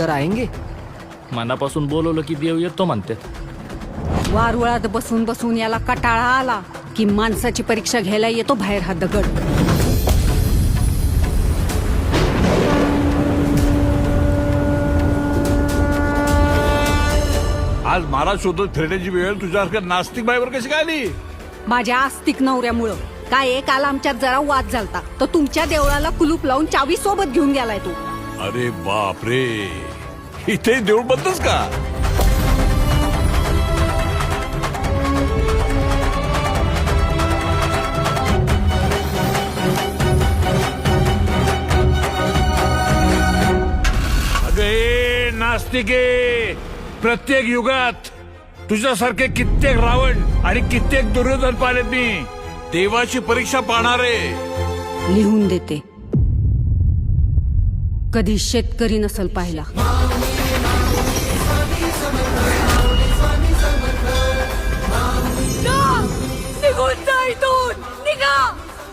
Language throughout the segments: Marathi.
कर आएंगे? मनापासून बोलवलं की देव येतो म्हणते. वारुळात बसून बसून याला कटाळा आला की माणसाची परीक्षा घ्यायला येतो बाहेर हा दगड. आज मला शोधत फिरण्याची वेळ तुझ्यासारख्या नास्तिक बाईवर कशी काय आली? माझ्या आस्तिक नवऱ्यामुळं. काय एक आला आमच्यात जरा वाद झालता तर तुमच्या देवळाला कुलूप लावून चावी सोबत घेऊन गेलाय तू. अरे बाप रे, इथे देऊळ बंदच का? अगे नास्तिके, प्रत्येक युगात तुझ्यासारखे कित्येक रावण आणि कित्येक दुर्योधन पाहिलेत मी. देवाची परीक्षा पाहणारे. लिहून देते. कधी शेतकरी नसल पाहिला.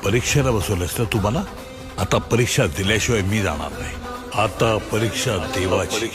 परीक्षेला बसवलंस ना तुम्हाला. आता परीक्षा दिल्याशिवाय मी जाणार नाही. आता परीक्षा देवाची.